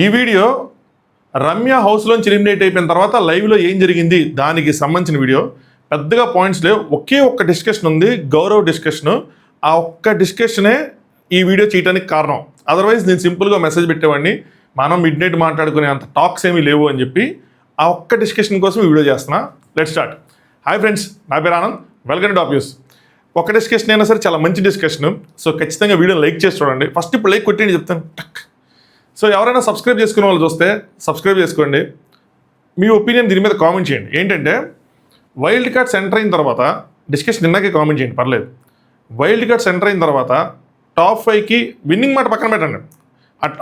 ఈ video Ramya హౌస్లోంచి eliminate అయిపోయిన తర్వాత లైవ్లో ఏం జరిగింది దానికి సంబంధించిన వీడియో. పెద్దగా పాయింట్స్ లేవు, ఒకే ఒక్క డిస్కషన్ ఉంది, గౌరవ్ డిస్కషను. ఆ ఒక్క డిస్కషనే ఈ వీడియో చేయడానికి కారణం. అదర్వైజ్ నేను సింపుల్గా మెసేజ్ పెట్టేవాడిని, మనం మిడ్ నైట్ మాట్లాడుకునే అంత టాక్స్ ఏమీ లేవు అని చెప్పి ఆ ఒక్క డిస్కషన్ కోసం ఈ వీడియో చేస్తున్నా. Let start. హాయ్ ఫ్రెండ్స్, నా పేరు Anand, welcome to top news. ఒక డిస్కషన్ అయినా సరే చాలా మంచి డిస్కషన్. సో ఖచ్చితంగా వీడియో లైక్ చేసి చూడండి. ఫస్ట్ ఇప్పుడు లైక్ కొట్టండి చెప్తాను టక్. సో ఎవరైనా సబ్స్క్రైబ్ చేసుకునే వాళ్ళు చూస్తే సబ్స్క్రైబ్ చేసుకోండి. మీ ఒపీనియన్ దీని మీద కామెంట్ చేయండి. ఏంటంటే వైల్డ్ కార్డ్స్ ఎంటర్ అయిన తర్వాత డిస్కషన్ నిన్నకే కామెంట్ చేయండి, పర్లేదు. వైల్డ్ కార్డ్స్ ఎంటర్ అయిన తర్వాత టాప్ 5కి విన్నింగ్ మాట పక్కన పెట్టండి.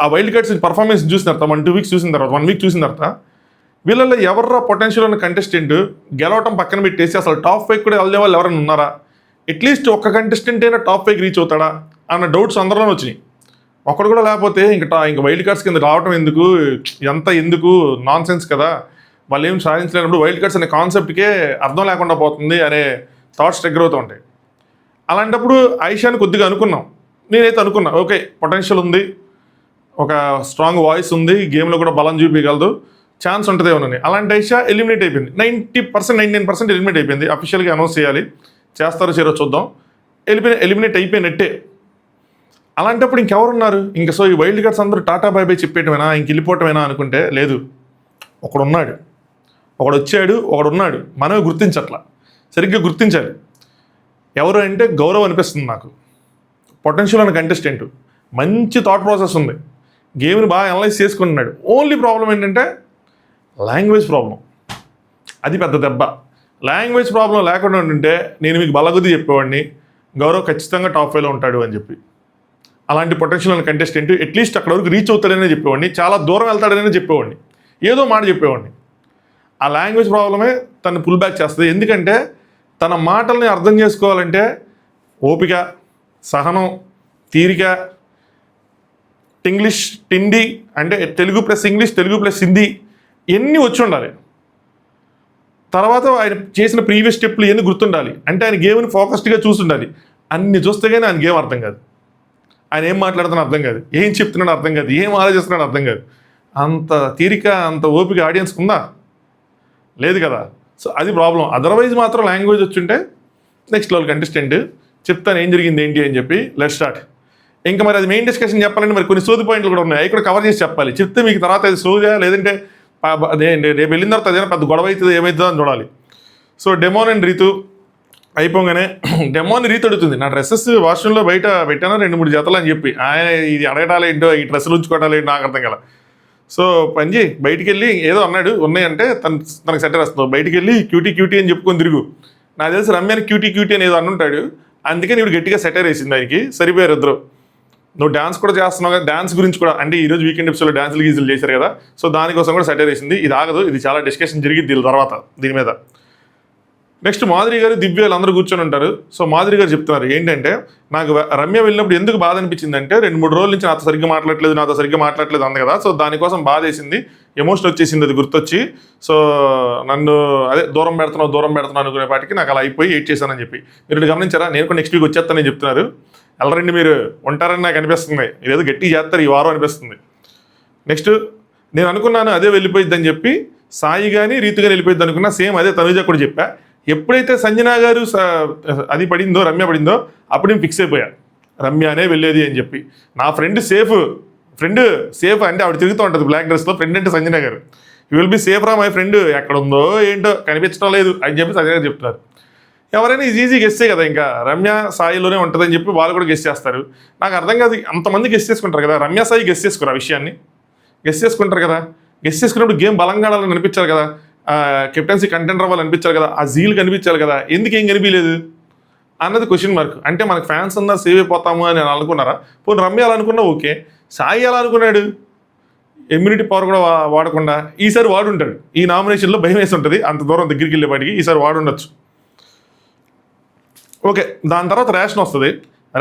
ఆ వైల్డ్ కార్డ్స్ పర్ఫార్మెన్స్ చూసిన తర్వాత 1-2 వీక్స్ చూసిన తర్వాత 1 వీక్ చూసిన తర్వాత వీళ్ళల్లో ఎవర్రా పొటెన్షియల్ ఉన్న కంటెస్టెంట్ గెలవటం పక్కన పెట్టేసి అసలు టాప్ 5 కూడా వెళ్ళే వాళ్ళు ఎవరైనా ఉన్నారా, అట్లీస్ట్ ఒక్క కంటెస్టెంట్ అయినా టాప్ 5కి రీచ్ అవుతాడా అన్న డౌట్స్ అందరిలోనే వచ్చినాయి. ఒక్కడు కూడా లేకపోతే ఇంక వైల్డ్ కార్డ్స్ కింద రావటం ఎందుకు, ఎందుకు నాన్ సెన్స్ కదా, వాళ్ళు ఏం సాధించలేనప్పుడు వైల్డ్ కార్డ్స్ అనే కాన్సెప్ట్కే అర్థం లేకుండా పోతుంది అనే థాట్స్ ట్రిగ్గర్ అవుతూ ఉంటాయి. అలాంటప్పుడు ఆయిషాని కొద్దిగా అనుకున్నాం, నేనైతే అనుకున్నా ఓకే పొటెన్షియల్ ఉంది, ఒక స్ట్రాంగ్ వాయిస్ ఉంది, గేమ్లో కూడా బలం చూపించగలదు, ఛాన్స్ ఉంటుందేమోనని. అలాంటి ఆయిషా ఎలిమినేట్ అయిపోయింది. 90%, 99% ఎలిమినేట్ అయిపోయింది. అఫీషియల్గా అనౌన్స్ చేయాలి, చేస్తారో చేయరో చూద్దాం. ఎలిమినేట్ అయిపోయినట్టే. అలాంటప్పుడు ఇంకెవరున్నారు? సో ఈ వైల్డ్ కార్డ్స్ అందరూ టాటా బై బై చెప్పేయటమేనా, వెళ్ళిపోవటమేనా అనుకుంటే లేదు. ఒకడున్నాడు, ఒకడు వచ్చాడు, ఒకడున్నాడు. మనమే గుర్తించట్లా, సరిగ్గా గుర్తించాలి. ఎవరు అంటే గౌరవ్ అనిపిస్తుంది నాకు. పొటెన్షియల్ అనే కంటెస్టెంట్, మంచి థాట్ ప్రాసెస్ ఉంది, గేమ్ని బాగా అనలైజ్ చేసుకుంటున్నాడు. ఓన్లీ ప్రాబ్లం ఏంటంటే లాంగ్వేజ్ ప్రాబ్లం. అది పెద్ద దెబ్బ. లాంగ్వేజ్ ప్రాబ్లం లేకుండా ఉంటుంటే నేను మీకు బలగుద్ది చెప్పేవాడిని గౌరవ్ ఖచ్చితంగా టాప్ 5లో ఉంటాడు అని చెప్పి. అలాంటి పొటెన్షియల్ అనే కంటెస్టెంట్ అట్లీస్ట్ అక్కడ వరకు రీచ్ అవుతాడనే చెప్పేవాడిని, చాలా దూరం వెళ్తాడనే చెప్పేవాడిని, ఏదో మాట చెప్పేవాడిని. ఆ లాంగ్వేజ్ ప్రాబ్లమే తను పుల్ బ్యాక్ చేస్తుంది. ఎందుకంటే తన మాటల్ని అర్థం చేసుకోవాలంటే ఓపిక, సహనం, తీరిక, ఇంగ్లీష్ హిందీ అంటే Telugu plus English, Telugu plus Hindi ఇవన్నీ వచ్చి ఉండాలి. తర్వాత ఆయన చేసిన ప్రీవియస్ స్టెప్లు ఇవన్నీ గుర్తుండాలి. అంటే ఆయన గేమ్ని ఫోకస్డ్గా చూస్తుండాలి. అన్ని చూస్తే కానీ ఆయన గేమ్ అర్థం కాదు. ఆయన ఏం మాట్లాడుతున్నాడు అర్థం కాదు, ఏం చెప్తున్నాడు అర్థం కాదు, ఏం ఆలోచిస్తున్నాడు అర్థం కాదు. అంత తీరిక, అంత ఓపిక ఆడియన్స్కి ఉందా? లేదు కదా. సో అది ప్రాబ్లం. అదర్వైజ్ మాత్రం లాంగ్వేజ్ వచ్చుంటే నెక్స్ట్ లెవెల్ కంటెస్టెంట్. చెప్తాను ఏం జరిగింది ఏంటి అని చెప్పి. Let's start. ఇంకా మరి అది మెయిన్ డిస్కషన్ చెప్పాలంటే మరి కొన్ని సోది పాయింట్లు కూడా ఉన్నాయి, అవి కూడా కవర్ చేసి చెప్పాలి. చెప్తే మీకు తర్వాత అది సోదా, లేదంటే రేపు వెళ్ళిన తర్వాత అదేనా పెద్ద గొడవ అవుతుంది, ఏమవుతుందో అని చూడాలి. సో డెమోన్ అండ్ రీతు అయిపోగానే డెమోని రీతు అడుగుతుంది, నా డ్రెస్సెస్ వాష్రూమ్లో బయట పెట్టాను 2-3 జతలు అని చెప్పి. ఆయన ఇది అడగటాలు ఏంటో, ఈ డ్రెస్సులు ఉంచుకోవటాలు ఏంటో నాకు అర్థం కదా. సో పంజి బయటికి వెళ్ళి ఏదో అన్నాడు, ఉన్నాయంటే తనకు సెటర్ వస్తుంది. బయటికి వెళ్ళి క్యూటీ అని చెప్పుకొని తిరుగు. నాకు తెలిసి రమ్యాని క్యూటీ అని ఏదో అనుంటాడు, అందుకని ఇప్పుడు గట్టిగా సెటర్ వేసింది ఆయనకి. సరిపోయారు ఇద్దరు. నువ్వు డ్యాన్స్ కూడా చేస్తున్నావు కదా, డ్యాన్స్ గురించి కూడా అంటే ఈరోజు వీకెండ్ ఎపిసోడ్లో డ్యాన్సులు గీజులు చేశారు కదా, సో దానికోసం కూడా సెటర్ వేసింది. ఇది ఆగదు, ఇది చాలా డిస్కషన్ జరిగింది దీని తర్వాత దీని మీద. నెక్స్ట్ మాధురి గారు, దివ్యాలు అందరూ కూర్చొని ఉంటారు. సో మాధురి గారు చెప్తున్నారు ఏంటంటే, నాకు రమ్య వెళ్ళినప్పుడు ఎందుకు బాధ అనిపించింది అంటే 2-3 రోజుల నుంచి నాతో సరిగ్గా మాట్లాడట్లేదు అంది కదా, సో దానికోసం బాధ వేసింది, ఎమోషన్ వచ్చేసింది, అది గుర్తొచ్చి. సో నన్ను అదే దూరం పెడుతున్నాను అనుకునే పాటికి నాకు అలా అయిపోయి ఎయిట్ చేశానని చెప్పి. మీరు గమనించారా? నేను కూడా నెక్స్ట్ వీక్ వచ్చేస్తానని చెప్తున్నారు. వెళ్ళరండి, మీరు ఉంటారని నాకు అనిపిస్తుంది. ఇదేదో గట్టి చేస్తారు ఈ వారం అనిపిస్తుంది. నెక్స్ట్ నేను అనుకున్నాను అదే వెళ్ళిపోయిద్దని చెప్పి, సాయి కానీ రీతు కానీ వెళ్ళిపోయిద్ది అనుకున్నా. సేమ్ అదే తనుజ కూడా చెప్పా. ఎప్పుడైతే సంజనా గారు అది పడిందో, రమ్య పడిందో, అప్పుడు నేను ఫిక్స్ అయిపోయా రమ్యనే వెళ్ళేది అని చెప్పి. నా ఫ్రెండ్ సేఫ్ అంటే ఆవిడ తిరుగుతూ ఉంటుంది బ్లాక్ డ్రెస్లో. ఫ్రెండ్ అంటే సంజనా గారు. యూ విల్ బి సేఫ్ రా మై ఫ్రెండ్, ఎక్కడ ఉందో ఏంటో కనిపించడం లేదు అని చెప్పి సంజనా గారు చెప్తున్నారు. ఎవరైనా ఈజీ గెస్టే కదా, ఇంకా రమ్య సాయిలోనే ఉంటుందని చెప్పి వాళ్ళు కూడా గెస్ట్ చేస్తారు. నాకు అర్థం కాదు, అంతమంది గెస్ట్ చేసుకుంటారు కదా, రమ్య సాయి గెస్ట్ చేసుకోరు ఆ విషయాన్ని. గెస్ట్ చేసుకుంటారు కదా, గెస్ట్ చేసుకున్నప్పుడు గేమ్ బలంగా ఆడాలని అనిపించాలి కదా, కెప్టెన్సీ కంటెండర్ అవ్వాలి అనిపించాలి కదా, ఆ జీల్ కనిపించాలి కదా, ఎందుకు ఏం కనిపించలేదు అన్నది క్వశ్చన్ మార్క్. అంటే మనకు ఫ్యాన్స్ ఉన్నా సేవ్ అయిపోతాము అని అనుకున్నారా? పోనీ రమ్య అలా అనుకున్నా ఓకే, సాయి ఎలా అనుకున్నాడు? ఇమ్యూనిటీ పవర్ కూడా వాడకుండా ఈసారి వాడుంటాడు. ఈ నామినేషన్లో భయం వేసి ఉంటుంది, అంత దూరం దగ్గరికి వెళ్ళేపాటికి ఈసారి వాడుండొచ్చు. ఓకే, దాని తర్వాత రేషన్ వస్తుంది.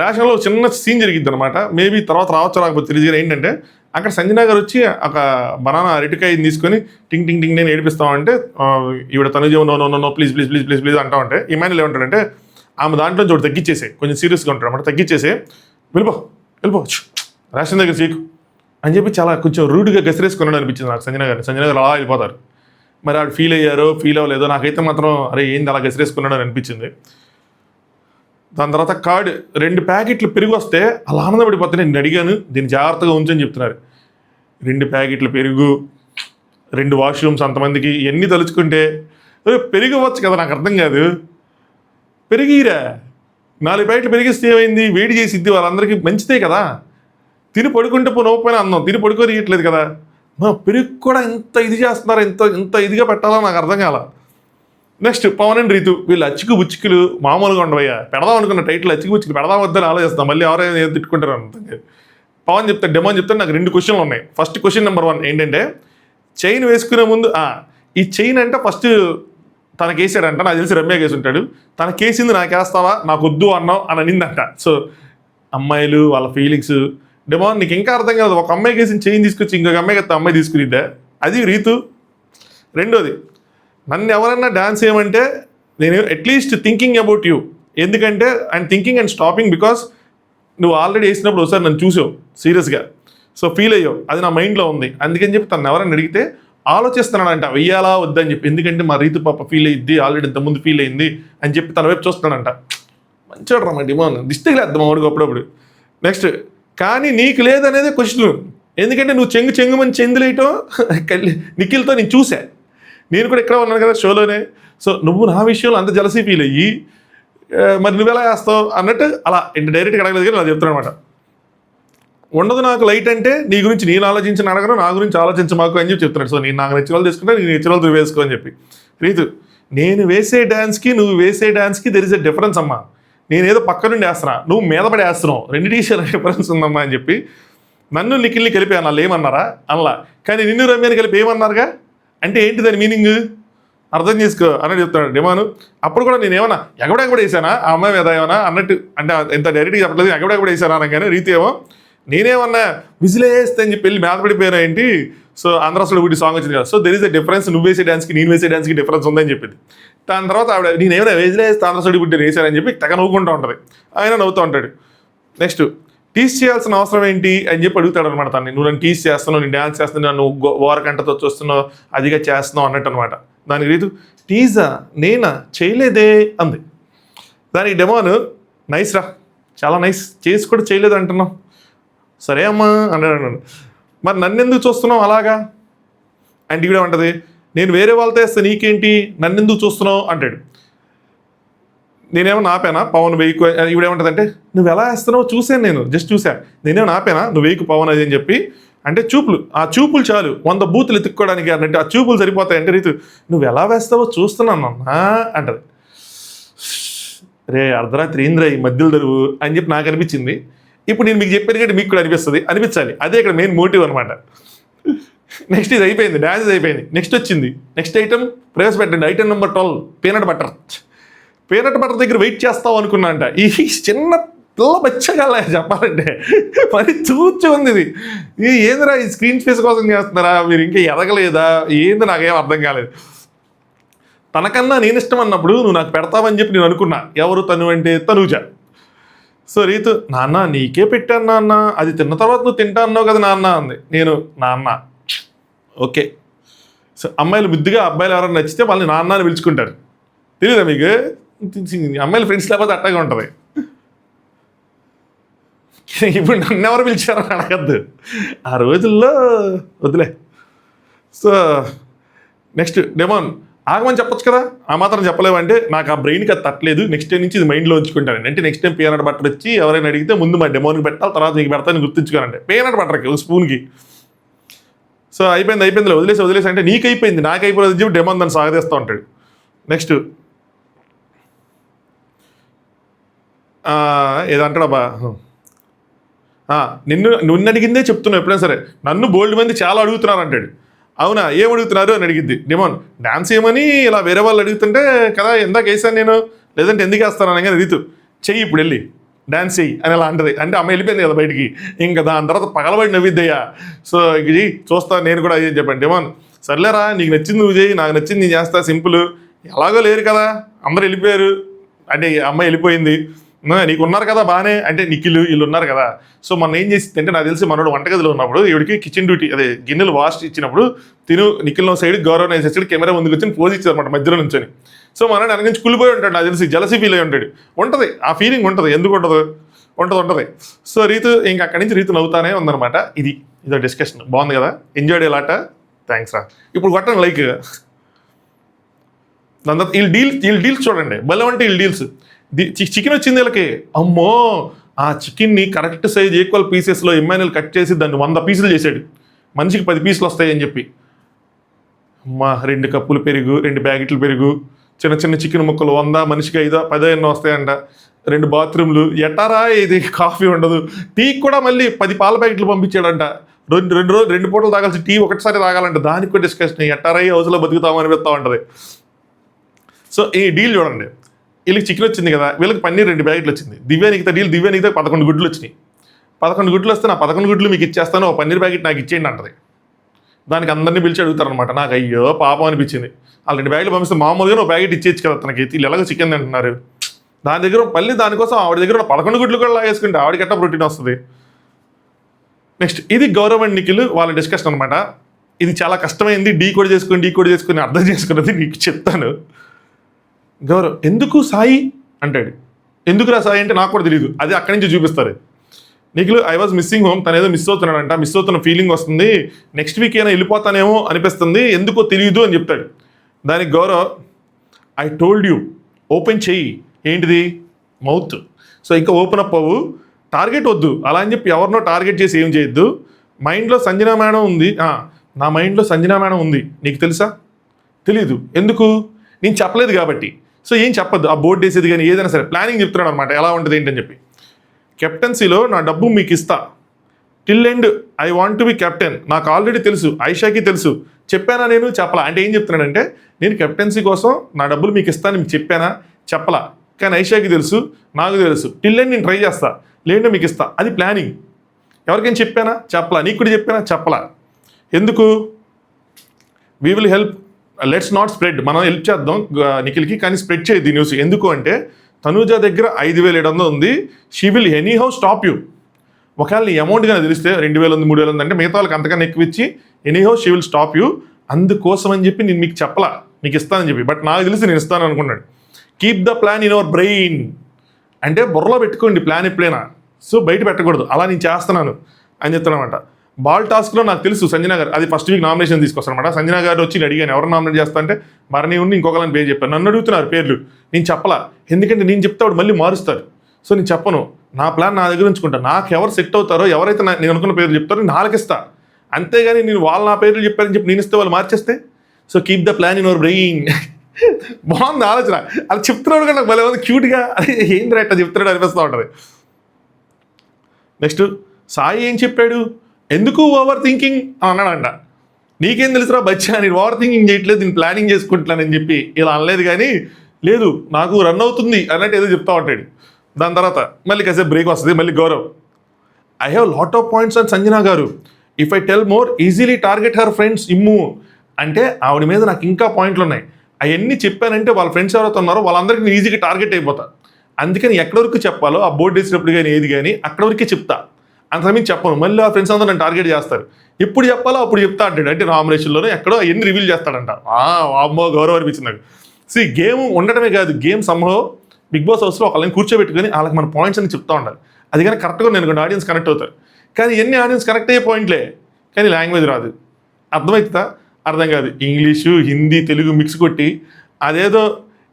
రేషన్లో చిన్న సీన్ జరిగిద్ది అనమాట. మేబీ తర్వాత రావచ్చు రాకపోతే తెలియదు. ఏంటంటే అక్కడ సంజనా గారు వచ్చి ఒక బనానా అరటికాయని తీసుకొని టింగ్ నేను ఏడిపిస్తామంటే ఈవిడ తనుజ నో ప్లీజ్ అంటా ఉంటే ఇమాన్యుల్ ఏమంటాడంటే, ఆమె దాంట్లో చోటు తగ్గించేసే, కొంచెం సీరియస్గా ఉంటాడు అనమాట. తగ్గించేసే వెళ్ళిపో రేషన్ దగ్గర సీకు అని చెప్పి చాలా కొంచెం రూడ్గా గసిరేసుకున్నాడు అనిపించింది నాకు సంజన గారు అలా వెళ్ళిపోతారు. మరి ఆడు ఫీల్ అయ్యారో ఫీల్ అవ్వలేదో నాకైతే మాత్రం అరే ఏంది అలా గసిరేసుకున్నాడు అని అనిపించింది. దాని తర్వాత 2 ప్యాకెట్లు పెరుగు వస్తే అలా ఆనందపడిపోతే నేను అడిగాను, దీన్ని జాగ్రత్తగా ఉంచని చెప్తున్నారు. 2 ప్యాకెట్లు పెరుగు, 2 వాష్రూమ్స్ అంతమందికి ఇవన్నీ తలుచుకుంటే పెరుగు ఇవ్వచ్చు కదా, నాకు అర్థం కాదు. పెరిగిరా 4 ప్యాకెట్లు పెరిగిస్తే ఏమైంది, వేడి చేసిద్ది, వాళ్ళందరికీ మంచిదే కదా. తిని పడుకుంటే పోయినా అన్నాం, తిని పడుకోనియట్లేదు కదా. మా పెరుగు కూడా ఎంత ఇది చేస్తున్నారు, ఎంత ఇదిగా పెట్టాలో నాకు అర్థం కాల. నెక్స్ట్ పవన్ అండ్ రీతు, వీళ్ళు అచ్చికు బుచ్చికులు మామూలుగా ఉండవయ్యా, పెడదాం అనుకున్న టైటిల్ అచ్చికు బుచ్చికులు పెడదాం వద్దని ఆలోచిస్తాం, మళ్ళీ ఎవరైనా ఏం తిట్టుకుంటారు అర్థం. పవన్ చెప్తాడు, డెమో చెప్తాడు. నాకు 2 క్వశ్చన్లు ఉన్నాయి. ఫస్ట్ క్వశ్చన్ నెంబర్ 1 ఏంటంటే, చైన్ వేసుకునే ముందు ఈ చైన్ అంటే ఫస్ట్ తనకేసాడంట, నాకు తెలిసి రమ్య కేసు ఉంటాడు, తనకేసింది నాకేస్తావా, నాకు వద్దు అన్నావు అని అనిందంట. సో అమ్మాయిలు వాళ్ళ ఫీలింగ్స్, డెమో నీకు ఇంకా అర్థం కాదు, ఒక అమ్మాయి కేసిన చైన్ తీసుకొచ్చి ఇంకొక అమ్మాయి తీసుకునిద్దా, అది రీతు. రెండోది, నన్ను ఎవరన్నా డాన్స్ చేయమంటే నేను అట్లీస్ట్ థింకింగ్ అబౌట్ యూ, ఎందుకంటే and thinking and stopping, because నువ్వు ఆల్రెడీ వేసినప్పుడు ఒకసారి నన్ను చూసావు సీరియస్గా, సో ఫీల్ అయ్యావు, అది నా మైండ్లో ఉంది. అందుకని చెప్పి తను ఎవరైనా అడిగితే ఆలోచిస్తున్నాడంట వెయ్యాలా వద్దని చెప్పి, ఎందుకంటే మా రీతు పాప ఫీల్ అయ్యిద్ది, ఆల్రెడీ ఇంతకుముందు ఫీల్ అయింది అని చెప్పి తన వైపు చూస్తున్నాడంట. మంచివాడు రా మా డిమాన్, దిష్టిలేద్దాం వాడికి అప్పుడప్పుడు. నెక్స్ట్, కానీ నీకు లేదనేదే క్వశ్చన్, ఎందుకంటే నువ్వు చెంగుమని చెందులేయటం నిఖిల్తో నేను చూసా, నేను కూడా ఇక్కడ ఉన్నాను కదా షోలోనే. సో నువ్వు నా విషయంలో అంత జలసీ ఫీల్ అయ్యి మరి నువ్వు ఎలా వేస్తావు అన్నట్టు అలా డైరెక్ట్గా అడగలేదు కానీ అలా చెప్తాను అనమాట. ఉండదు నాకు లైట్ అంటే నీ గురించి నేను ఆలోచించిన అడగను, నా గురించి ఆలోచించమాకు అని చెప్పి చెప్తున్నాడు. సో నేను నాకు నచ్చిన వాళ్ళు తీసుకుంటే నేను నచ్చిన వాళ్ళు వేసుకో అని చెప్పి. రీతు, నేను వేసే డ్యాన్స్కి నువ్వు వేసే డ్యాన్స్కి దెర్ ఇస్ ఎ డిఫరెన్స్ అమ్మా, నేనేదో పక్క నుండి వేస్తున్నా, నువ్వు మీద పడి వేస్తున్నావు, రెండింటికి డిఫరెన్స్ ఉందమ్మా అని చెప్పి. నన్ను నిఖిల్ని కలిపి అన్నా ఏమన్నారా అలా, కానీ నిన్ను రమ్యని కలిపి ఏమన్నారుగా అంటే ఏంటి దాని మీనింగ్ అర్థం చేసుకో అన్నట్టు చెప్తాడు డిమాను. అప్పుడు కూడా నేను ఏమన్నా ఎగబడెగబడ వేసానా ఆ అమ్మాయి మీద ఏమన్నా అన్నట్టు, అంటే ఎంత డైరెక్ట్గా చెప్పలేదు, ఎగబడెగబడ వేసానా అనగానే రీతి ఏమో నేనేమన్నా విజిలేస్తే అని చెప్పి వెళ్ళి మీద పడిపోయాను ఏంటి. సో ఆంధ్రాస్లో వీటి సాంగ్ వచ్చింది కదా, so there is a difference, నువ్వు వేసే డాన్స్కి నేను వేసే డాన్స్కి డిఫరెన్స్ ఉందని చెప్పింది. దాని తర్వాత ఆవిడ నేనేమైనా విజిలేస్తే ఆంధ్రాస్లో వీటి వేసానని చెప్పి తెగ నవ్వుకుంటూ ఉంటుంది, ఆయన నవ్వుతూ ఉంటాడు. నెక్స్ట్, టీస్ చేయాల్సిన అవసరం ఏంటి అని చెప్పి అడుగుతాడు అనమాట తను. నువ్వు నన్ను టీస్ చేస్తున్నావు, నేను డ్యాన్స్ చేస్తున్నావు, నువ్వు ఓరకంటతో చూస్తున్నావు, అదిగా చేస్తున్నావు అన్నట్టు అనమాట. దానికి రీతు, టీజా నేనా చేయలేదే అంది. దానికి డెమోను, నైస్ రా చాలా నైస్, చేసి కూడా చేయలేదు అంటున్నావు, సరే అమ్మా అన్నాడు. మరి నన్ను ఎందుకు చూస్తున్నావు అలాగా అంటే ఇవిడే ఉంటుంది, నేను వేరే వాళ్ళతో వేస్తే నీకేంటి, నన్ను ఎందుకు చూస్తున్నావు అంటాడు. నేనేమో ఆపానా పవన్ వెయ్యికు, ఇవిడేమంటుందంటే నువ్వు ఎలా వేస్తున్నావు చూసాను, నేను జస్ట్ చూసా, నేనేమో ఆపానా నువ్వు వెయ్యికు పవన్ అది అని చెప్పి. అంటే చూపులు, ఆ చూపులు చాలు 100 బూతులు ఎత్తుక్కోవడానికి అన్నట్టు, ఆ చూపులు సరిపోతాయి. అంటే రీతు, నువ్వు ఎలా వేస్తావో చూస్తున్నాను అమ్మా అంటది. రే అర్ధరాత్రి ఏంద్రా ఈ మధ్యలో దరువు అని చెప్పి నాకు అనిపించింది. ఇప్పుడు నేను మీకు చెప్పాను కంటే మీకు కూడా అనిపించాలి, అదే ఇక్కడ మెయిన్ మోటివ్ అనమాట. నెక్స్ట్ ఇది అయిపోయింది, డ్యాన్స్ అయిపోయింది. నెక్స్ట్ వచ్చింది, నెక్స్ట్ ఐటమ్ ప్రవేశపెట్టండి. Item number 12 peanut butter. Peanut butter దగ్గర వెయిట్ చేస్తావు అనుకున్నా అంట. ఈ చిన్న పిల్ల బచ్చగల చెప్పాలంటే మరి చూచి ఉంది ఇది ఏందిరా, ఈ స్క్రీన్ స్పేస్ కోసం చేస్తున్నారా మీరు, ఇంకా ఎదగలేదా ఏంది నాకేం అర్థం కాలేదు. తనకన్నా నేను ఇష్టం అన్నప్పుడు నువ్వు నాకు పెడతావని చెప్పి నేను అనుకున్నా. ఎవరు తను అంటే తనూజ. సో రీతు, నాన్న నీకే పెట్టాను నాన్న, అది తిన్న తర్వాత నువ్వు తింటా అన్నావు కదా నాన్న అంది. నేను నాన్న ఓకే. సో అమ్మాయిలు ముద్దుగా అబ్బాయిలు ఎవరైనా నచ్చితే వాళ్ళని నాన్న అని పిలుచుకుంటారు, తెలియదా మీకు? అమ్మాయిల ఫ్రెండ్స్ లేకపోతే అట్టగా ఉంటుంది. ఇప్పుడు నన్ను ఎవరు పిలిచారని అడగద్దు, ఆ రోజుల్లో వదిలే. సో నెక్స్ట్ డెమోన్, ఆగమని చెప్పొచ్చు కదా, ఆ మాత్రం చెప్పలేమంటే నాకు ఆ బ్రెయిన్కి అది తట్టలేదు. నెక్స్ట్ టైం నుంచి ఇది మైండ్లో ఉంచుకుంటాను. అంటే నెక్స్ట్ టైం పీనట్ బటర్ వచ్చి ఎవరైనా అడిగితే ముందు మా డెమోన్కి పెట్టాలి, తర్వాత నీకు పెడతాను గుర్తుంచుకోనంటే పీనట్ బటర్కి ఒక స్పూన్కి. సో అయిపోయింది వదిలేసి అంటే నీకు అయిపోయింది నాకు అయిపోలేదు చెప్పి డెమోన్ దాన్ని సాగదీస్తూ ఉంటాడు. నెక్స్ట్ ఏదంటాడబ్బా, నిన్ను అడిగిందే చెప్తున్నావు ఎప్పుడైనా సరే, నన్ను బోల్డ్ మంది చాలా అడుగుతున్నారు అంటాడు. అవునా ఏం అడుగుతున్నారు అని అడిగిద్ది డిమాన్. డాన్స్ ఏమని ఇలా వేరే వాళ్ళు అడుగుతుంటే కదా ఎందాక వేసాను నేను, లేదంటే ఎందుకు వేస్తాను అనగానే రీతు, చెయ్యి ఇప్పుడు వెళ్ళి డాన్స్ చెయ్యి అని అలా అంటది. అంటే అమ్మ వెళ్ళిపోయింది కదా బయటికి, ఇంకా దాని తర్వాత పగలబడి నవ్విద్దయ్యా. సో ఇది చూస్తాను నేను కూడా అయ్యని చెప్పాను. డిమాన్, సర్లేరా నీకు నచ్చింది నువ్వు చేయి, నాకు నచ్చింది నేను చేస్తా, సింపుల్, ఎలాగో లేరు కదా అందరూ వెళ్ళిపోయారు అంటే అమ్మాయి వెళ్ళిపోయింది. నీకు ఉన్నారు కదా బాగానే అంటే నిఖిల్ వీళ్ళు ఉన్నారు కదా. సో మనం ఏం చేసింది అంటే నాకు తెలిసి మనోడు వంటగదిలో ఉన్నప్పుడు ఈవిడికి కిచెన్ డ్యూటీ అదే గిన్నెలు వాష్ ఇచ్చినప్పుడు నిఖిల్ సైడ్ గౌరవం వేసేసి కెమెరా ముందుకు వచ్చి పోజ్ ఇచ్చారు అనమాట మధ్యలో నుంచొని. సో మనోడు వెనక నుంచి కుళ్ళిపోయి ఉంటాడు, నాకు తెలిసి జలసీ ఫీల్ అయి ఉంటాడు. ఉంటుంది ఆ ఫీలింగ్ ఉంటుంది, ఎందుకు ఉండదు, ఉంటుంది. సో రీతు ఇంకా అక్కడి నుంచి రీతు నవ్వుతానే ఉందన్నమాట. ఇదో డిస్కషన్ బాగుంది కదా, ఎంజాయ్ లాట, థ్యాంక్స్ రా. ఇప్పుడు కొట్టండి లైక్. దాని తర్వాత వీళ్ళు డీల్స్ చూడండి, బలం అంటే వీళ్ళు డీల్స్. చికెన్ వచ్చింది వీళ్ళకి, అమ్మో ఆ చికెన్ని కరెక్ట్ సైజ్ ఈక్వల్ పీసెస్లో ఎమ్మెన్యేలు కట్ చేసి దాన్ని 100 పీసులు చేశాడు, మనిషికి 10 పీసులు వస్తాయని చెప్పి. అమ్మా 2 కప్పులు పెరుగు, 2 ప్యాకెట్లు పెరుగు, చిన్న చిన్న చికెన్ ముక్కలు 100, మనిషికి 5 10 ఎన్నో వస్తాయంట, 2 బాత్రూమ్లు, ఎటారా ఇది కాఫీ ఉండదు, టీ కూడా మళ్ళీ 10 పాల ప్యాకెట్లు పంపించాడంట, 2 పూటలు తాగాల్సి టీ ఒకటిసారి తాగాలంట, దానికి కూడా డిస్కషన్, ఎటారా హౌస్లో బతుకుతామని అనిపిస్తూ ఉంటుంది. సో ఈ డీల్ చూడండి, వీళ్ళకి చికెన్ వచ్చింది కదా, వీళ్ళకి పన్నీర్ 2 ప్యాకెట్లు వచ్చింది, దివ్యానికి 11 గుడ్లు వచ్చినాయి. 11 గుడ్లు వస్తే నా 11 గుడ్లు మీకు ఇచ్చేస్తాను, ఒక పన్నీర్ ప్యాకెట్ నాకు ఇచ్చేయండి అంటది. దానికి అందరినీ పిలిచి అడుగుతారనమాట. నాకు అయ్యో పాపం అనిపించింది, వాళ్ళు 2 ప్యాకెట్లు పంపిస్తే మామూలుగా ఒక ప్యాకెట్ ఇచ్చేయచ్చు కదా తనకి, వీళ్ళు ఎలాగో చికెన్ తింటున్నారు. దాని దగ్గర మళ్ళీ దానికోసం ఆవిడ దగ్గర 11 గుడ్లు కూడా లాగేసుకుంటే ఆవిడకి ఎట్లా ప్రోటీన్ వస్తుంది. నెక్స్ట్ ఇది గౌరవ్ అండ్ నిఖిల్ వాళ్ళ డిస్కషన్ అనమాట. ఇది చాలా కష్టమైంది, డీ కోడ్ చేసుకుని అర్థం చేసుకున్నది నీకు చెప్తాను. గౌరవ్ ఎందుకు సాయి అంటాడు, ఎందుకురా సాయి అంటే నాకు కూడా తెలియదు, అది అక్కడి నుంచి చూపిస్తారు. Nikhil I was missing home, తను ఏదో మిస్ అవుతున్నాడంట, మిస్ అవుతున్న ఫీలింగ్ వస్తుంది, నెక్స్ట్ వీక్ అయినా వెళ్ళిపోతానేమో అనిపిస్తుంది, ఎందుకో తెలియదు అని చెప్తాడు. దానికి Gaurav I told you open చెయ్యి, ఏంటిది మౌత్, సో ఇంకా ఓపెన్ అప్ అవ్వు, టార్గెట్ వద్దు అలా అని చెప్పి ఎవరినో టార్గెట్ చేసి ఏం చేయొద్దు. మైండ్లో సంజనా మేడం ఉంది, నా మైండ్లో సంజనా మేడం ఉంది, నీకు తెలుసా? తెలీదు, ఎందుకు? నేను చెప్పలేదు కాబట్టి. సో ఏం చెప్పద్దు, ఆ బోర్డు వేసేది కానీ ఏదైనా సరే ప్లానింగ్ చెప్తున్నాడు అనమాట, ఎలా ఉంటుంది ఏంటని చెప్పి. కెప్టెన్సీలో నా డబ్బు మీకు ఇస్తా, till end I want to be captain, నాకు ఆల్రెడీ తెలుసు, ఐషాకి తెలుసు, చెప్పానా నేను? చెప్పలా. అంటే ఏం చెప్తున్నాడంటే నేను కెప్టెన్సీ కోసం నా డబ్బులు మీకు ఇస్తాను, మీకు చెప్పానా? చెప్పలా, కానీ ఐషాకి తెలుసు, నాకు తెలుసు, టిల్ ఎండ్ నేను ట్రై చేస్తా, లేదంటే మీకు ఇస్తా, అది ప్లానింగ్. ఎవరికైనా చెప్పానా? చెప్పలా. నీకు కూడా చెప్పానా? చెప్పలా. ఎందుకు? We will help, let's not spread, మనం హెల్ప్ చేద్దాం నిఖిల్కి, కానీ స్ప్రెడ్ చేయదు ఈ న్యూస్. ఎందుకు అంటే తనూజ దగ్గర 5,700 ఉంది, she will any how stop you. ఒకవేళ నీ అమౌంట్ కానీ తెలిస్తే 2,000 ఉంది 3,000 ఉంది అంటే మిగతా వాళ్ళకి అంతకన్నా ఎక్కువ ఇచ్చి any how she will stop you, అందుకోసం అని చెప్పి నేను మీకు చెప్పలా, మీకు ఇస్తానని చెప్పి, బట్ నాకు తెలిసి నేను ఇస్తాను అనుకున్నాడు. Keep the plan in our brain, అంటే బుర్రలో పెట్టుకోండి ప్లాన్ ఎప్పుడైనా, సో బయట పెట్టకూడదు, అలా నేను చేస్తున్నాను అని చెప్తానమాట. బాల్ టాస్క్లో నాకు తెలుసు సంజనా గారు, అది ఫస్ట్ వీక్ నామినేషన్ తీసుకొస్తారనమాట. సంజనా గారు వచ్చి అడిగాను ఎవరు నామినేట్ చేస్తా అంటే భరణి ఉండి ఇంకొకరిని పేరు చెప్పాను, నన్ను అడుగుతున్నారు పేర్లు, నేను చెప్పలా, ఎందుకంటే నేను చెప్తే వాడు మళ్ళీ మారుస్తారు, సో నేను చెప్పను, నా ప్లాన్ నా దగ్గర ఉంచుకుంటాను, నాకు ఎవరు సెట్ అవుతారో ఎవరైతే నేను అనుకున్న పేర్లు చెప్తారో నేను ఆలకిస్తా, అంతేగాని నేను వాళ్ళు నా పేర్లు చెప్పారని చెప్పి నేను ఇస్తే వాళ్ళు మార్చేస్తే. So keep the plan in our brain. బాగుంది ఆలోచన, అలా చెప్తున్నాడు కానీ నాకు భలే ఉంది, క్యూట్గా, ఏంద్రా అట్లా చెప్తున్నాడు అనిపిస్తూ ఉంటుంది. నెక్స్ట్ సాయి ఏం చెప్పాడు, ఎందుకు ఓవర్ థింకింగ్ అని అన్నాడంట. నీకేం తెలుసురా బచ్చా, నేను ఓవర్ థింకింగ్ చేయట్లేదు, నేను ప్లానింగ్ చేసుకుంటున్నానని చెప్పి ఇలా అనలేదు, కానీ లేదు నాకు రన్ అవుతుంది అన్నట్టు ఏదో చెప్తా ఉంటాడు. దాని తర్వాత మళ్ళీ కాసేపు బ్రేక్ వస్తుంది, మళ్ళీ Gaurav I have lot of points and Sanjana గారు, if I tell more easily target her friends Immu, అంటే ఆవిడ మీద నాకు ఇంకా పాయింట్లు ఉన్నాయి, అవన్నీ చెప్పానంటే వాళ్ళ ఫ్రెండ్స్ ఎవరైతే ఉన్నారో వాళ్ళందరికీ నేను ఈజీగా టార్గెట్ అయిపోతా, అందుకని ఎక్కడి వరకు చెప్పాలో ఆ బోర్డు వేసినప్పుడు కానీ ఏది కానీ అక్కడ వరకే చెప్తా, అంతకుమించి చెప్పను, మళ్ళీ ఆ ఫ్రెండ్స్ అందరూ నన్ను టార్గెట్ చేస్తారు, ఎప్పుడు చెప్పాలో అప్పుడు చెప్తా అంటాడు. అంటే నామినేషన్లోనే ఎక్కడో అవన్నీ రివీల్ చేస్తాడంట. అమ్మో గౌరవం అనిపించింది నాకు. గేమ్ ఉండటమే కాదు, గేమ్ సంభవం బిగ్ బాస్ హౌస్లో ఒకళ్ళని కూర్చోబెట్టుకొని వాళ్ళకి మన పాయింట్స్ అని చెప్తా ఉండాలి, అది కానీ కరెక్ట్గా నేను ఆడియన్స్ కనెక్ట్ అవుతారు. కానీ ఎన్ని ఆడియన్స్ కనెక్ట్ అయ్యే పాయింట్లే, కానీ లాంగ్వేజ్ రాదు, అర్థమవుతుందా? అర్థం కాదు, ఇంగ్లీషు హిందీ తెలుగు మిక్స్ కొట్టి అదేదో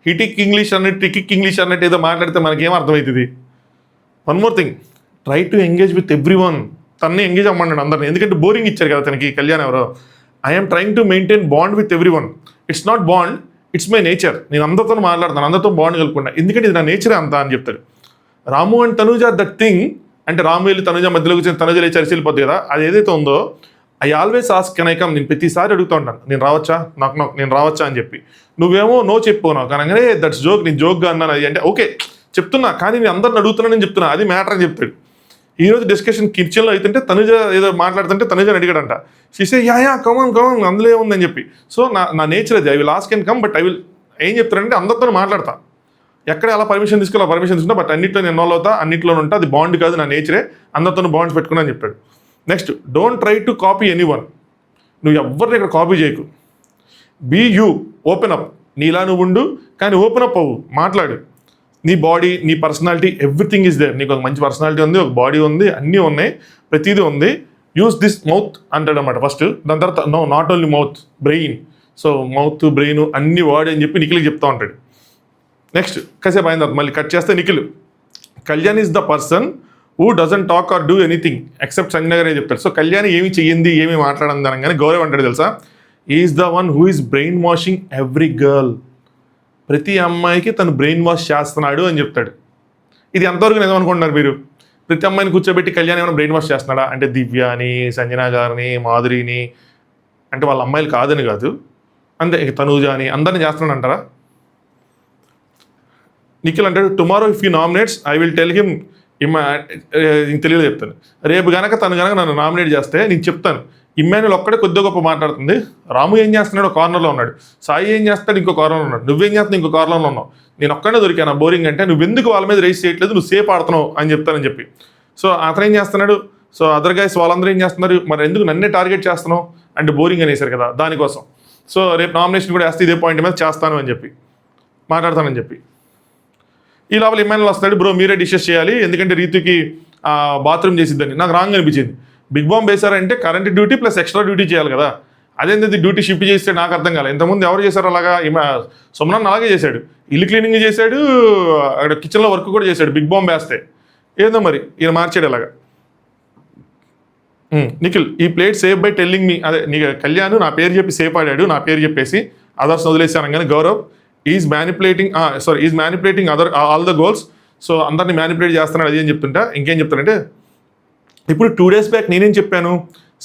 హిటిక్ ఇంగ్లీష్ అన్నట్టు టికిక్ ఇంగ్లీష్ అన్నట్టు ఏదో మాట్లాడితే మనకేం అర్థమవుతుంది. One more thing, try to engage with every one, తన్ని ఎంగేజ్ అమ్మన్నాడు అందరిని, ఎందుకంటే బోరింగ్ ఇచ్చారు కదా తనకి కళ్యాణ్ ఎవరో. I'm trying to maintain bond with every one, it's not bond, it's my nature, నేను అందరితో మాట్లాడతాను, అందరితో బాండ్ కలుపుకుంటా, ఎందుకంటే ఇది నా నేచరే అంతా అని చెప్తాడు. రాము అండ్ తనుజ దట్ థింగ్, అంటే రాము వెళ్ళి తనుజ మధ్యలో కూర్చొని తనుజ లేచి అరిసిపోద్ది కదా, అది ఏదైతే ఉందో I always ask can I come, నేను ప్రతిసారి అడుగుతూ ఉంటాను నేను రావచ్చా, నేను రావచ్చా అని చెప్పి, నువ్వేమో నో చెప్పు నాకు అనగానే దట్స్ జోక్, నేను జోక్గా అన్నాను అది అంటే ఓకే చెప్తున్నా, కానీ నేను అందరిని అడుగుతున్నానని చెప్తున్నా, అది మ్యాటర్ అని చెప్తాడు. ఈరోజు డిస్కషన్ కిచెన్లో అవుతుంటే తనుజ ఏదో మాట్లాడుతుంటే తనుజని అడిగాడంట, షీసే యా కమన్ అందులో ఏముందని చెప్పి. సో నా నేచర్ అది, I will ask and come, but I will ఏం చెప్తానంటే అందరితో మాట్లాడతా, ఎక్కడ అలా పర్మిషన్ తీసుకున్నా బట్ అన్నింటిలో నేను ఇన్వాల్వ్ అవుతా, అన్నింటిలో ఉంటా, అది బాండ్ కాదు, నా నేచరే, అందరితో బాండ్స్ పెట్టుకున్నా అని చెప్పాడు. Next, don't try to copy anyone. నువ్వు ఎవరిని ఇక్కడ కాపీ చేయకు. Be you, open up. నీలా నువ్వు ఉండు, కానీ ఓపెన్ అప్ అవ్వు, మాట్లాడు. నీ బాడీ, నీ పర్సనాలిటీ, ఎవ్రీథింగ్ ఈజ్ దేర్. నీకు ఒక మంచి పర్సనాలిటీ ఉంది, ఒక బాడీ ఉంది, అన్నీ ఉన్నాయి, ప్రతిదీ ఉంది. యూస్ దిస్ మౌత్ అంటాడు అనమాట ఫస్ట్. దాని తర్వాత no, not only mouth, brain. So mouth, brain అన్ని వాడు అని చెప్పి నిఖిల్కి చెప్తా ఉంటాడు. నెక్స్ట్ కాసేపు అయిన తర్వాత మళ్ళీ కట్ చేస్తే Nikhil, Kalyan is the person who doesn't talk or do anything except Sanjana గారే చెప్తాడు. సో కళ్యాణ్ ఏమి చెయ్యింది, ఏమి మాట్లాడింది అనగానే గౌరవ్ అంటాడు తెలుసా, is the one who is brain washing every girl. ప్రతి అమ్మాయికి తను బ్రెయిన్ వాష్ చేస్తున్నాడు అని చెప్తాడు. ఇది ఎంతవరకు నిజం అనుకుంటున్నారు మీరు? ప్రతి అమ్మాయిని కూర్చోబెట్టి కళ్యాణ్ ఏమైనా బ్రెయిన్ వాష్ చేస్తున్నాడా అంటే? దివ్యాని, సంజన గారిని, మాధురిని, అంటే వాళ్ళ అమ్మాయిలు కాదని కాదు, అంతే, తనూజ అని అందరిని చేస్తున్నాడు అంటారా? నిఖిల్ అంటాడు, tomorrow if you nominates I will tell him తెలియదు చెప్తాను. రేపు కనుక తను కనుక నన్ను నామినేట్ చేస్తే నేను చెప్తాను, ఇమ్మాన్యుల్ ఒక్కడే కొద్దిగా గొప్ప మాట్లాడుతుంది, రాము ఏం చేస్తున్నాడు ఒక కార్నర్లో ఉన్నాడు, సాయి ఏం చేస్తాడు ఇంకో కార్నర్లో ఉన్నాడు, నువ్వేం చేస్తున్నావు ఇంకో కార్నర్లో ఉన్నావు, నేను ఒక్కడే దొరికాను బోరింగ్ అంటే, నువ్వెందుకు వాళ్ళ మీద రేస్ చేయట్లేదు, నువ్వు సేఫ్ ఆడుతున్నావు అని చెప్తానని చెప్పి. సో అతను ఏం చేస్తున్నాడు, సో అదర్ గైస్ వాళ్ళందరూ ఏం చేస్తున్నారు, మరి ఎందుకు నన్నే టార్గెట్ చేస్తున్నావు అంటే బోరింగ్ అనేసారు కదా దానికోసం. సో రేపు నామినేషన్ కూడా వేస్తే ఇదే పాయింట్ మీద చేస్తాను అని చెప్పి మాట్లాడతానని చెప్పి. ఈ లోపల ఇమ్మాన్యుల్ వస్తాడు, బ్రో మీరే డిస్కస్ చేయాలి ఎందుకంటే రీతుకి బాత్రూమ్ చేసిద్దని. నాకు రాంగ్ అనిపించింది. బిగ్ బాంబ్ వేశారంటే current duty plus extra duty చేయాలి కదా, అదేంటి డ్యూటీ షిఫ్ట్ చేస్తే నాకు అర్థం కాలేదు. ఇంతకుముందు ఎవరు చేశారు అలాగా? సుమనన్ అలాగే చేశాడు, ఇల్లు క్లీనింగ్ చేశాడు, అక్కడ కిచెన్లో వర్క్ కూడా చేశాడు బిగ్ బాంబ్ వేస్తే. ఏందో మరి ఈయన మార్చాడు అలాగా. నిఖిల్, ఈ plate safe by telling me, అదే నీ కళ్యాణ్ నా పేరు చెప్పి సేఫ్ ఆడాడు, నా పేరు చెప్పేసి అదర్స్ వదిలేసాను. కానీ Gaurav is manipulating other all the goals. So అందరిని మ్యానిపులేట్ చేస్తున్నాడు అది అని చెప్తుంటా. ఇంకేం చెప్తానంటే, ఇప్పుడు 2 days బ్యాక్ నేనేం చెప్పాను,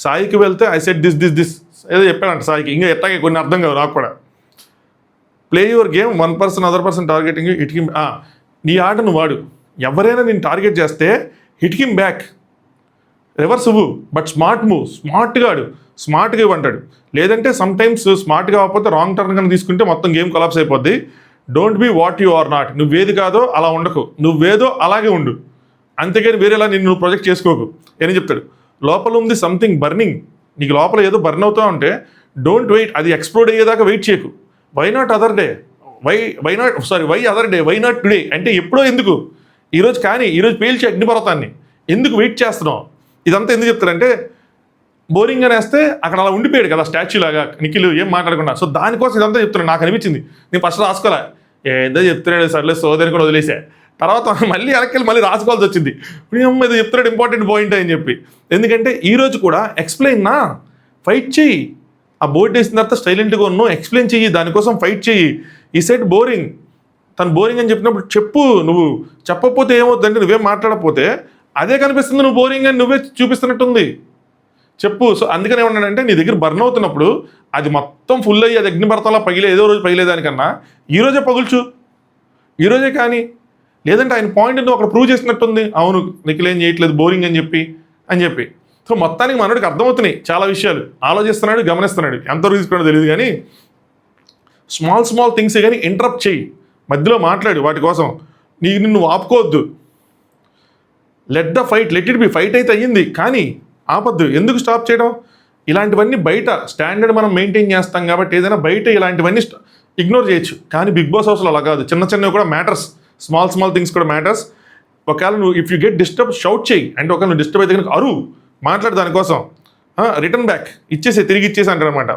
సాయికి వెళ్తే ఐ సెట్ దిస్ ఏదో చెప్పానంట సాయికి. ఇంకా ఎట్టాగే కొన్ని అర్థం కావు నాకు కూడా. Play your game, one person other person targeting hit him. నీ ఆటను వాడు, ఎవరైనా నేను టార్గెట్ చేస్తే హిట్ హిమ్ బ్యాక్, రివర్స్ ఇవ్వు, బట్ స్మార్ట్ మూవ్, స్మార్ట్గా ఆడు, స్మార్ట్గా ఇవ్వంటాడు. లేదంటే సమ్టైమ్స్ స్మార్ట్గా అవ్వకపోతే రాంగ్ టర్న్ కనుక తీసుకుంటే మొత్తం గేమ్ కొలాప్స్ అయిపోద్ది. Don't be what you are not. నువ్వేది కాదో అలా ఉండకు, నువ్వేదో అలాగే ఉండు, అంతేగాని వేరేలా నువ్వు ప్రొజెక్ట్ చేసుకోకు అని చెప్తాడు. లోపల ఉంది సంథింగ్ బర్నింగ్, నీకు లోపల ఏదో బర్న్ అవుతూ ఉంటే డోంట్ వెయిట్, అది ఎక్స్ప్లోడ్ అయ్యేదాకా వెయిట్ చేయకు. Why not other day, why other day, why not today అంటే ఎప్పుడో ఎందుకు, ఈరోజు కానీ ఈరోజు పేల్చి అగ్నిపర్వతాన్ని ఎందుకు వెయిట్ చేస్తున్నావు? ఇదంతా ఎందుకు చెప్తారంటే, బోరింగ్ అనేస్తే అక్కడ అలా ఉండిపోయాడు కదా స్టాచ్యూ లాగా నిఖిల్ ఏం మాట్లాడకుండా. సో దానికోసం ఇదంతా చెప్తున్నాడు. నాకు అనిపించింది, నేను ఫస్ట్ రాసుకోలే, ఏదో చెప్తున్నాడు సర్లే సోదరిని కూడా వదిలేసా. తర్వాత మళ్ళీ వెనక్కి మళ్ళీ రాసుకోవాల్సి వచ్చింది, ఏదో చెప్తున్నాడు ఇంపార్టెంట్ పాయింట్ అని చెప్పి. ఎందుకంటే ఈరోజు కూడా ఎక్స్ప్లెయిన్ నా, ఫైట్ చెయ్యి, ఆ బోర్డు వేసిన తర్వాత స్టైలెంట్గా ఉన్నావు, ఎక్స్ప్లెయిన్ చెయ్యి, దానికోసం ఫైట్ చెయ్యి. ఈ సెట్ బోరింగ్, తను బోరింగ్ అని చెప్పినప్పుడు చెప్పు. నువ్వు చెప్పకపోతే ఏమవుతుందంటే, నువ్వేం మాట్లాడకపోతే అదే కనిపిస్తుంది నువ్వు బోరింగ్ అని నువ్వే చూపిస్తున్నట్టుంది, చెప్పు. సో అందుకని ఏమన్నాడంటే, నీ దగ్గర బర్న్ అవుతున్నప్పుడు అది మొత్తం ఫుల్ అయ్యి అది అగ్నిపర్వతంలా పగిలే, ఏదో రోజు పగిలేదానికన్నా ఈరోజే పగుల్చు, ఈరోజే కానీ. లేదంటే ఆయన పాయింట్ నువ్వు అక్కడ ప్రూవ్ చేసినట్టుంది, అవును నిఖిల్ ఏం చేయట్లేదు బోరింగ్ అని చెప్పి. సో మొత్తానికి మనోడికి అర్థమవుతున్నాయి చాలా విషయాలు, ఆలోచిస్తున్నాడు, గమనిస్తున్నాడు. ఎంతవరకు తీసుకున్నాడో తెలియదు కానీ స్మాల్ థింగ్సే కానీ ఇంటరప్ట్ చేయి, మధ్యలో మాట్లాడు వాటి కోసం. నిన్ను ఆపుకోవద్దు. Let the fight, let it be. Fight అయితే అయ్యింది కానీ ఆపద్దు. ఎందుకు స్టాప్ చేయడం? ఇలాంటివన్నీ బయట స్టాండర్డ్ మనం మెయింటైన్ చేస్తాం కాబట్టి ఏదైనా బయట ఇలాంటివన్నీ ఇగ్నోర్ చేయొచ్చు. కానీ బిగ్ బాస్ హౌస్లో అలా కాదు, చిన్నవి కూడా మ్యాటర్స్, స్మాల్ థింగ్స్ కూడా మ్యాటర్స్. ఒకవేళ నువ్వు if you get disturb shout చేయి, అంటే ఒకవేళ నువ్వు డిస్టర్బ్ అయితే కనుక అరు మాట్లాడు, దానికోసం రిటర్న్ బ్యాక్ తిరిగి ఇచ్చేసి అంటాడు అనమాట.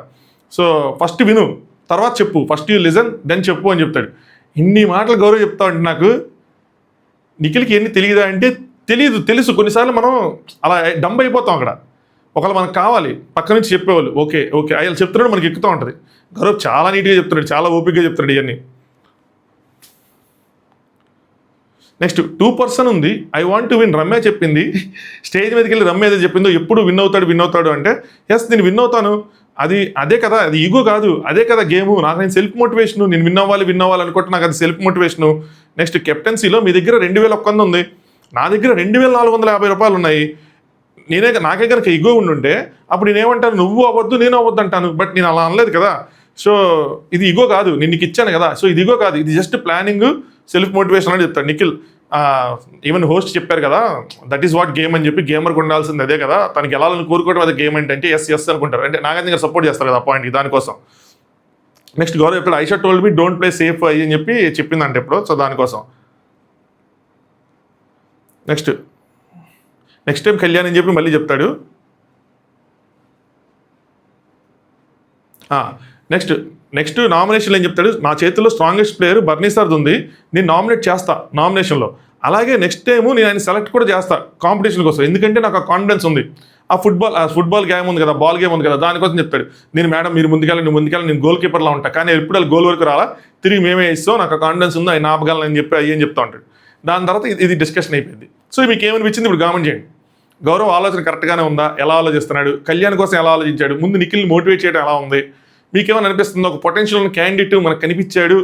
సో ఫస్ట్ విను, తర్వాత చెప్పు, ఫస్ట్ యూ లిజన్ దెన్ చెప్పు అని చెప్తాడు. ఇన్ని మాటలు గౌరవ్ చెప్తా అంటే నాకు నిఖిల్కి ఎన్ని తెలియదా అంటే తెలుసు. కొన్నిసార్లు మనం అలా డంబ్ అయిపోతాం అక్కడ. ఒకవేళ మనకు కావాలి పక్క నుంచి చెప్పేవాళ్ళు, ఓకే అయ్యా చెప్తున్నాడు, మనకి ఎక్కుతూ ఉంటుంది. గౌరవ్ చాలా నీట్గా చెప్తున్నాడు, చాలా ఓపికగా చెప్తున్నాడు ఇవన్నీ. నెక్స్ట్ 2% ఉంది, I want to win. Ramya చెప్పింది, స్టేజ్ మీదకి వెళ్ళి రమ్య ఏదో చెప్పిందో, ఎప్పుడు విన్ అవుతాడు అంటే, ఎస్ నేను విన్ అవుతాను, అదే కదా, అది ఈగో కాదు, అదే కదా గేము. నాకు నేను సెల్ఫ్ మోటివేషను, నేను విన్ అవ్వాలి అనుకుంటే నాకు అది సెల్ఫ్ మోటివేషను. నెక్స్ట్ కెప్టెన్సీలో మీ దగ్గర 2100 ఉంది, నా దగ్గర 2450 రూపాయలు ఉన్నాయి. నాకే కనుక ఈగో ఉండుంటే అప్పుడు నేనేమంటాను, నువ్వు అవ్వద్దు నేను అవ్వద్దు అంటాను. బట్ నేను అలా అనలేదు కదా. సో ఇది ఈగో కాదు, నేను నీకు ఇచ్చాను కదా. సో ఇది ఈగో కాదు, ఇది జస్ట్ ప్లానింగ్. సెల్ఫ్ మోటివేషన్ అని చెప్తాడు నిఖిల్. ఈవెన్ హోస్ట్ చెప్పారు కదా, దట్ ఈస్ వాట్ గేమ్ అని చెప్పి, గేమర్కి ఉండాల్సింది అదే కదా, తనకి వెళ్ళాలని కోరుకోవడం అదే గేమ్ అంటే ఎస్ అనుకుంటారు. అంటే నాగార్జున గారు సపోర్ట్ చేస్తారు కదా ఆ పాయింట్ దానికోసం. నెక్స్ట్ గౌరవ్ చెప్తాడు Aisha told me don't play safe అని చెప్పి చెప్పిందంటే ఇప్పుడు, సో దానికోసం. నెక్స్ట్ టైం కళ్యాణ్ అని చెప్పి మళ్ళీ చెప్తాడు. నెక్స్ట్ నామినేషన్లో ఏం చెప్తాడు, నా చేతిలో స్ట్రాంగెస్ట్ ప్లేయర్ బర్నీ సార్ది ఉంది, నేను నామినేట్ చేస్తా నామినేషన్లో, అలాగే నెక్స్ట్ టైము నేను ఆయన సెలెక్ట్ కూడా చేస్తా కాంపిటీషన్ కోసం, ఎందుకంటే నాకు ఆ కాన్ఫిడెన్స్ ఉంది. ఆ ఫుట్బాల్ గేమ్ ఉంది కదా, బాల్ గేమ్ ఉంది కదా, దానికోసం చెప్తాడు. నేను మేడం మీరు ముందుకెళ్ళి నేను గోల్ కీపర్లా ఉంటా, కానీ ఎప్పుడు గోల్ వరకు రాలా, తిరిగి మేమే ఇస్తాం, నాకు ఆ కాన్ఫిడెన్స్ ఉంది, ఆయన ఆపగలను అని చెప్పి అయ్యని చెప్తా ఉంటాడు. దాని తర్వాత ఇది డిస్కషన్ అయిపోయింది. సో మీకు ఏమనిపించింది ఇప్పుడు కామెంట్ చేయండి. గౌరవ్ ఆలోచన కరెక్ట్గానే ఉందా, ఎలా ఆలోచిస్తున్నాడు, కళ్యాణ్ కోసం ఎలా ఆలోచించాడు, ముందు నిఖిల్ని మోటివేట్ చేయడం ఎలా ఉంది, మీకేమైనా అనిపిస్తుంది ఒక పొటెన్షియల్ క్యాండిడేట్ మనకు కనిపించాడు,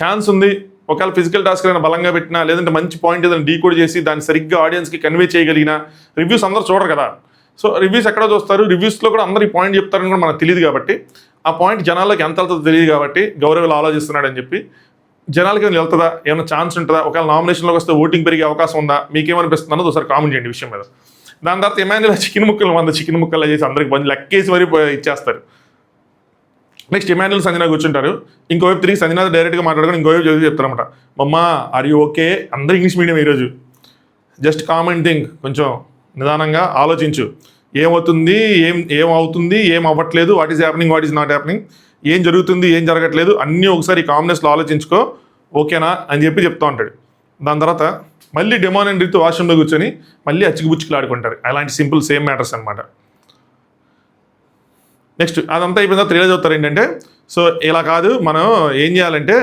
ఛాన్స్ ఉంది, ఒకవేళ ఫిజికల్ టాస్క్ అయినా బలంగా పెట్టినా, లేదంటే మంచి పాయింట్ ఏదైనా డీకోడ్ చేసి దాన్ని సరిగ్గా ఆడియన్స్కి కన్వే చేయగలిగిన, రివ్యూస్ అందరూ చూడరు కదా, సో రివ్యూస్ ఎక్కడ చూస్తారు, రివ్యూస్లో కూడా అందరూ ఈ పాయింట్ చెప్తారని కూడా మనకు తెలియదు కాబట్టి, ఆ పాయింట్ జనాల్లోకి ఎంత వెళ్తుందో తెలియదు కాబట్టి గౌరవ్ ఆలోచిస్తున్నాడు అని చెప్పి, జనాలకి ఏమైనా వెళ్తుందా, ఏమైనా ఛాన్స్ ఉంటుందా, ఒకవేళ నామినేషన్లోకి వస్తే ఓటింగ్ పెరిగే అవకాశం ఉందా, మీకేమనిపిస్తుంది అన్నది ఒకసారి కామెంట్ చేయండి విషయం మీద. దాని తర్వాత ఎమాన్యుల్ చికెన్ ముక్కలు చేసి అందరికి బంధు లెక్కేసి మరీ ఇచ్చేస్తారు. నెక్స్ట్ ఎమాన్యుల్ సంజన కూర్చుంటారు, ఇంకోవైపు తిరిగి సంజన డైరెక్ట్గా మాట్లాడుకొని ఇంకోవైపు చదివి చెప్తారన్నమాట, మమ్మా ఆర్ యూ ఓకే, అందరూ ఇంగ్లీష్ మీడియం ఈరోజు, జస్ట్ కామెంట్ థింక్, కొంచెం నిదానంగా ఆలోచించు, ఏమవుతుంది ఏం అవ్వట్లేదు, what is happening what is not happening, ఏం జరుగుతుంది ఏం జరగట్లేదు అన్నీ ఒకసారి కాంబినేషన్లో ఆలోచించుకో, ఓకేనా అని చెప్పి చెప్తూ ఉంటాడు. దాని తర్వాత మళ్ళీ డెమోన్ అండ్ రీతు వాష్రూమ్లో కూర్చొని మళ్ళీ అచ్చికిబుచ్చుకులు ఆడుకుంటారు. అలాంటి సింపుల్ సేమ్ మ్యాటర్స్ అనమాట. నెక్స్ట్ అదంతా అయిపోయిన తర్వాత రియలైజ్ అవుతారు ఏంటంటే, సో ఇలా కాదు, మనం ఏం చేయాలంటే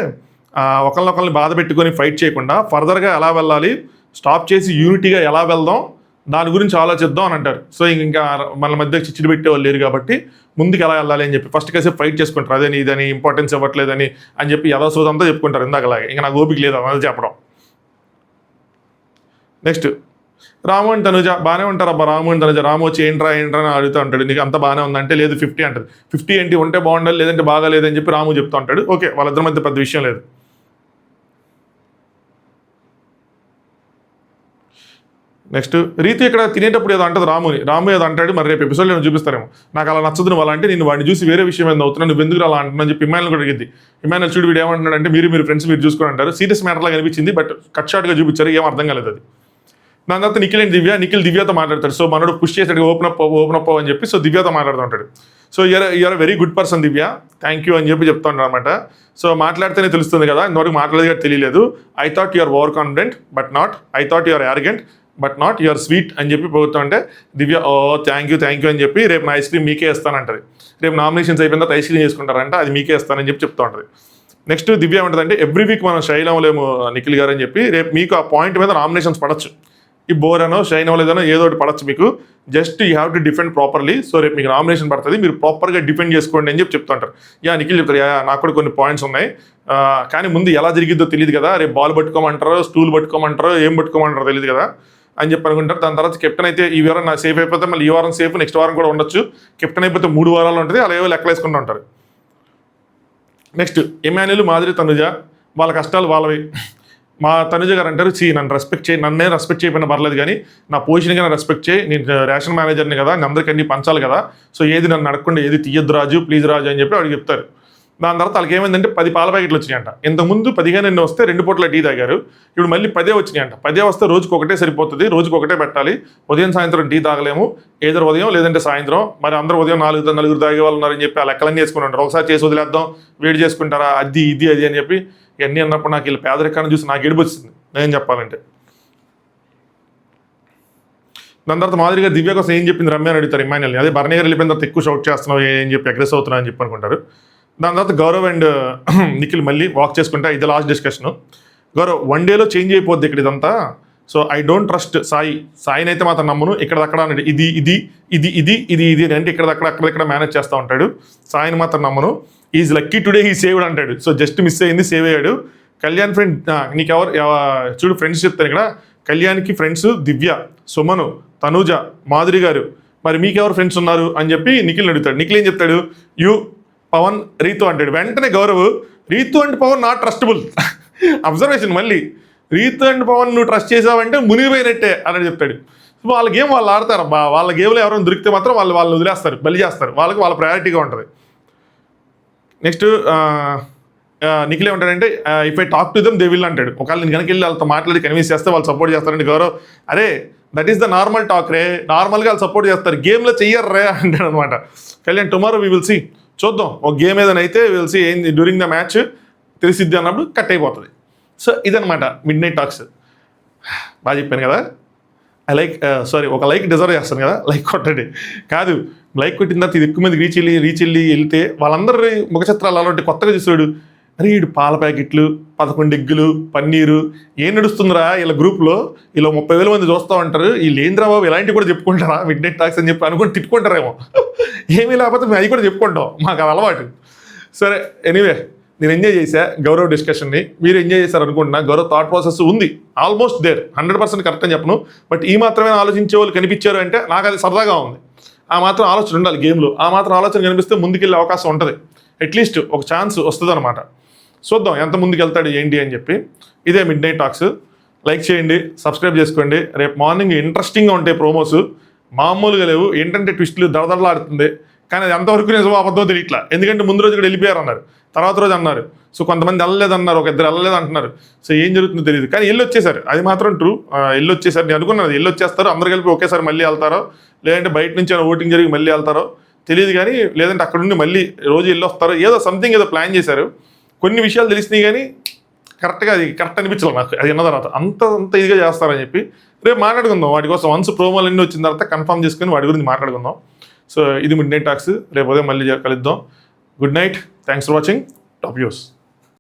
ఒకరినొకరిని బాధ పెట్టుకొని ఫైట్ చేయకుండా ఫర్దర్గా ఎలా వెళ్ళాలి, స్టాప్ చేసి యూనిటీగా ఎలా వెళ్దాం, దాని గురించి ఆలోచిద్దాం అని అంటారు. సో ఇంకా మన మధ్య చిచ్చులు పెట్టేవాళ్ళు లేరు కాబట్టి ముందుకు ఎలా వెళ్ళాలి అని చెప్పి ఫస్ట్ కాసేపు ఫైట్ చేసుకుంటారు, అదని ఇదని ఇంపార్టెన్స్ ఇవ్వట్లేదని అని చెప్పి యథాసోదంతా చెప్పుకుంటారు ఇందాకలాగే, ఇంకా నాకు ఓపిక లేదు అది చెప్పడం. నెక్స్ట్ రాము అండ్ తనుజ బాగానే ఉంటారు అబ్బా, రాము అండ్ తనుజ, రాము వచ్చి ఏంట్రా అని అడుగుతూ ఉంటాడు, నీకు అంత బాగానే ఉందంటే లేదు 50 అంటారు, 50 ఏంటి ఉంటే బాగుండాలి లేదంటే బాగా లేదని చెప్పి రాము చెప్తూ ఉంటాడు. ఓకే, వాళ్ళిద్దరి మధ్య పెద్ద విషయం లేదు. నెక్స్ట్ రీతి ఇక్కడ తినేటప్పుడు ఏదో అంటది రాము ఏదో అంటాడు, మరి రేపు ఎపిసోడ్ నేను చూపిస్తారేమో, నాకు అలా నచ్చదు నువ్వు అలా అంటే, నేను వాడిని చూసి వేరే విషయం ఏదో అవుతున్నా, నువ్వు ఎందుకు అలా అంటున్నా చెప్పి ఇమాన్యుల్ కూడా అడిగింది. ఇమాన్యుల్ చూడు వీడు ఏమంటున్నాడు అంటే, మీరు ఫ్రెండ్స్ మీరు చూసుకుని అంటారు, సీరియస్ మ్యాటర్ లాగా అనిపించింది, బట్ కట్ షార్ట్గా చూపించారు, ఏం అర్థం కాలేదు అది. దాని తర్వాత నిఖిల్ దివ్యతో మాట్లాడతాడు. సో మనోడు పుష్ చేసాడు ఓపెన్ అప్ అని చెప్పి, సో దివ్యతో మాట్లాడుతుంటాడు. So you're very good person Divya, thank you అని చెప్పి చెప్తా ఉంటాడు అనమాట. సో మాట్లాడితేనే తెలుస్తుంది కదా, ఇంతవరకు మాట్లాడేది తెలియలేదు, I thought you're over confident but not, I thought you're arrogant but not, you're sweet అని చెప్పి పోతూ ఉంటే దివ్య థ్యాంక్ యూ అని చెప్పి రేపు నా ఐస్ క్రీమ్ మీకే ఇస్తానంటది. రేపు నామినేషన్స్ అయిపోయిన తర్వాత ఐస్ క్రీమ్ చేసుకుంటారంట, అది మీకే ఇస్తానని చెప్పి చెప్తూ ఉంటుంది. నెక్స్ట్ దివ్య ఏమంటుందంటే, ఎవ్రీ వీక్ మనం షైన్ అవ్వలేము నిఖిల్ గారు అని చెప్పి, రేపు మీకు ఆ పాయింట్ మీద నామినేషన్స్ పడచ్చు, ఈ బోర్ అనో షైన్ అవ్వలేదనో ఏదో ఒకటి పడచ్చు మీకు, just you have to defend properly, so రేపు మీకు నామినేషన్ పడుతుంది, మీరు ప్రాపర్గా డిఫెండ్ చేసుకోండి అని చెప్పి చెప్తుంటారు. నిఖిల్ చెప్తారు, నాకు కూడా కొన్ని పాయింట్స్ ఉన్నాయి, కానీ ముందు ఎలా జరిగిద్దో తెలియదు కదా, రేపు బాల్ పట్టుకోమంటారో స్టూల్ పట్టుకోమంటారో ఏం పట్టుకోమంటారో తెలియదు కదా అని చెప్పి అనుకుంటారు. దాని తర్వాత కెప్టెన్ అయితే ఈ వారం నాకు సేఫ్ అయిపోతే మళ్ళీ ఈ వారం సేఫ్, నెక్స్ట్ వారం కూడా ఉండొచ్చు, కెప్టెన్ అయిపోతే 3 వారాలు ఉంటుంది, అలా ఏవో లెక్కలేసుకుంటూ ఉంటారు. నెక్స్ట్ ఎమాన్యుల్ మాదిరి తనుజ, వాళ్ళ కష్టాలు వాళ్ళవి. మా తనుజ గారు అంటారు, నన్ను రెస్పెక్ట్ చేయి, నన్నే రెస్పెక్ట్ చేయకపోయినా పర్లేదు కానీ నా పొజిషన్గా నన్ను రెస్పెక్ట్ చేయి, నేను రేషన్ మేనేజర్ని కదా, నేను అందరికీ అన్ని పంచాలి కదా, సో ఏది నన్ను అడగకుండా ఏది తీయద్దు రాజు ప్లీజ్ రాజు అని చెప్పి వాడికి చెప్తారు. దాని తర్వాత వాళ్ళకి ఏమైందంటే 10 పాల ప్యాకెట్లు వచ్చినాయంట. ఇంతకుముందు 15 వస్తే 2 పూట్ల టీ తాగారు, ఇప్పుడు మళ్ళీ 10 వచ్చినాయంట. 10 వస్తే రోజుకి ఒకటే సరిపోతుంది, రోజుకి ఒకటే పెట్టాలి, ఉదయం సాయంత్రం టీ తాగలేము, ఏదో ఉదయం లేదంటే సాయంత్రం, మరి అందరూ ఉదయం 4 తాగే వాళ్ళు ఉన్నారని చెప్పి ఆ లెక్కలన్నీ చేసుకుని ఉంటారు, ఒకసారి చేసి వదిలేద్దాం వేడి చేసుకుంటారా అది అని చెప్పి ఇవన్నీ అన్నప్పుడు నాకు వీళ్ళు పేదరికాన్ని చూసి నాకు ఏడుపు వచ్చింది నేను చెప్పాలంటే. దాని తర్వాత మాదిరిగా దివ్య కోసం ఏం చెప్పింది రమ్య అని అడుగుతారు ఇమాన్యుల్ని, అదే భరణి గారు వెళ్ళిపోయిన తర్వాత ఎక్కువ షౌట్ చేస్తున్నావు ఏం చెప్పి అగ్రెస్ అవుతున్నావు అని చెప్పి అనుకుంటారు. దాని తర్వాత గౌరవ్ అండ్ నిఖిల్ మళ్ళీ వాక్ చేసుకుంటా, ఇది లాస్ట్ డిస్కషన్. గౌరవ్ 1 డేలో చేంజ్ అయిపోద్ది ఇక్కడ ఇదంతా, సో ఐ డోంట్ ట్రస్ట్ సాయిని అయితే మాత్రం నమ్మను, ఇక్కడక్కడ అన్నాడు ఇది అంటే ఇక్కడ మేనేజ్ చేస్తూ ఉంటాడు, సాయిని మాత్రం నమ్మను, is lucky today he saved అంటాడు. సో జస్ట్ మిస్ అయింది, సేవ్ అయ్యాడు. కళ్యాణ్ ఫ్రెండ్ నీకెవరు చూడు ఫ్రెండ్స్ చెప్తాను ఇక్కడ, కళ్యాణ్కి ఫ్రెండ్స్ దివ్య, సుమను, తనూజ, మాధురి గారు, మరి మీకెవరు ఫ్రెండ్స్ ఉన్నారు అని చెప్పి నిఖిల్ని అడుగుతాడు. నిఖిల్ ఏం చెప్తాడు, పవన్ రీతు అంటాడు. వెంటనే Gaurav, Rithu and Pavan not trustable, observation మళ్ళీ రీతు అండ్ పవన్ నువ్వు ట్రస్ట్ చేసావంటే మునిగిపోయినట్టే అని చెప్తాడు. వాళ్ళ గేమ్ వాళ్ళు ఆడతారు అబ్బా, వాళ్ళ గేమ్లో ఎవరైనా దొరికితే మాత్రం వాళ్ళు వదిలేస్తారు, బలి చేస్తారు, వాళ్ళకి వాళ్ళ ప్రయారిటీగా ఉంటుంది. నెక్స్ట్ నిఖిల్ ఏమంటాడంటే if I talk to them they will అంటాడు. ఒకవేళ నేను కనుక వెళ్ళి వాళ్ళతో మాట్లాడి కన్విన్స్ చేస్తే వాళ్ళు సపోర్ట్ చేస్తారంటే గౌరవ్ అరే that is the normal talk రే, నార్మల్గా వాళ్ళు సపోర్ట్ చేస్తారు, గేమ్లో చెయ్యరు రే అంటాడు అనమాట. Kalyan tomorrow we will see, చూద్దాం ఒక గేమ్ ఏదైనా అయితే విల్ సీ ఏంది డ్యూరింగ్ ద మ్యాచ్ తెలిసిద్ది అన్నప్పుడు కట్ అయిపోతుంది. సో ఇదనమాట మిడ్ నైట్ టాక్స్. బాగా చెప్పాను కదా, ఐ లైక్ సారీ ఒక లైక్ డిజర్వ్ చేస్తాను కదా, లైక్ కొట్టండి. కాదు లైక్ కొట్టిన తర్వాత ఇది ఎక్కువ మంది రీచ్ వెళ్ళి వెళ్తే వాళ్ళందరి ముఖ చిత్రాలు అలాంటి కొత్తగా చూసాడు. అరే వీడు పాల ప్యాకెట్లు 11 ఎగ్గులు పన్నీరు ఏం నడుస్తుందిరా వీళ్ళ గ్రూప్లో, ఇలా 30,000 మంది చూస్తూ ఉంటారు, వీళ్ళు ఏంద్రా బాబు ఇలాంటివి కూడా చెప్పుకుంటారా మిడ్ నైట్ టాక్స్ అని చెప్పి అనుకుని తిట్టుకుంటారేమో. ఏమీ లేకపోతే మేము అవి కూడా చెప్పుకుంటాం, మాకు అది అలవాటు. సరే ఎనీవే నేను ఎంజాయ్ చేశా గౌరవ్ డిస్కషన్ని, మీరు ఎంజాయ్ చేశారు అనుకుంటున్నా. గౌరవ్ థాట్ ప్రాసెస్ ఉంది ఆల్మోస్ట్ దేర్, 100% కరెక్ట్ అని చెప్పను. బట్ ఈ మాత్రమే ఆలోచించే వాళ్ళు కనిపించారు అంటే నాకు అది సరదాగా ఉంది. ఆ మాత్రం ఆలోచన ఉండాలి గేమ్లో, ఆ మాత్రం ఆలోచన కనిపిస్తే ముందుకెళ్ళే అవకాశం ఉంటుంది, అట్లీస్ట్ ఒక ఛాన్స్ వస్తుంది అనమాట. చూద్దాం ఎంత ముందుకు వెళ్తాడు ఏంటి అని చెప్పి. ఇదే మిడ్ నైట్ టాక్స్. లైక్ చేయండి, సబ్స్క్రైబ్ చేసుకోండి. రేపు మార్నింగ్ ఇంట్రెస్టింగ్గా ఉంటాయి ప్రోమోస్, మామూలుగా లేవు. ఏంటంటే ట్విస్టులు దడదడలాడుతుంది, కానీ అది ఎంతవరకు నిజమో అబద్ధం తెలియట్లా. ఎందుకంటే ముందు రోజు కూడా వెళ్ళిపోయారు అన్నారు, తర్వాత రోజు అన్నారు. సో కొంతమంది వెళ్ళలేదన్నారు, ఒక ఇద్దరు వెళ్ళలేదు అంటున్నారు. సో ఏం జరుగుతుందో తెలియదు, కానీ వెళ్ళి వచ్చేసారు, అది మాత్రం ట్రూ. వెళ్ళి వచ్చేసారు. నేను అనుకున్నాను వెళ్ళి వచ్చేస్తారు, అందరు కలిపి ఒకేసారి మళ్ళీ వెళ్తారో, లేదంటే బయట నుంచి ఓటింగ్ జరిగి మళ్ళీ వెళ్తారో తెలియదు, కానీ లేదంటే అక్కడ నుండి మళ్ళీ రోజు వెళ్ళి వస్తారో, ఏదో సంథింగ్ ఏదో ప్లాన్ చేశారు. కొన్ని విషయాలు తెలిసినాయి కానీ కరెక్ట్గా అది కరెక్ట్ అనిపించాలి నాకు, అది అన్న తర్వాత అంత ఇదిగా చేస్తారని చెప్పి. రేపు మాట్లాడుకుందాం వాటి కోసం. వన్స్ ప్రోమోలు అన్నీ వచ్చిన తర్వాత కన్ఫర్మ్ చేసుకుని వాటి గురించి మాట్లాడుకుందాం. సో ఇది మిడ్ నైట్ టాక్స్. రేపు ఉదయం మళ్ళీ కలుద్దాం. Good night, thanks for watching, top news.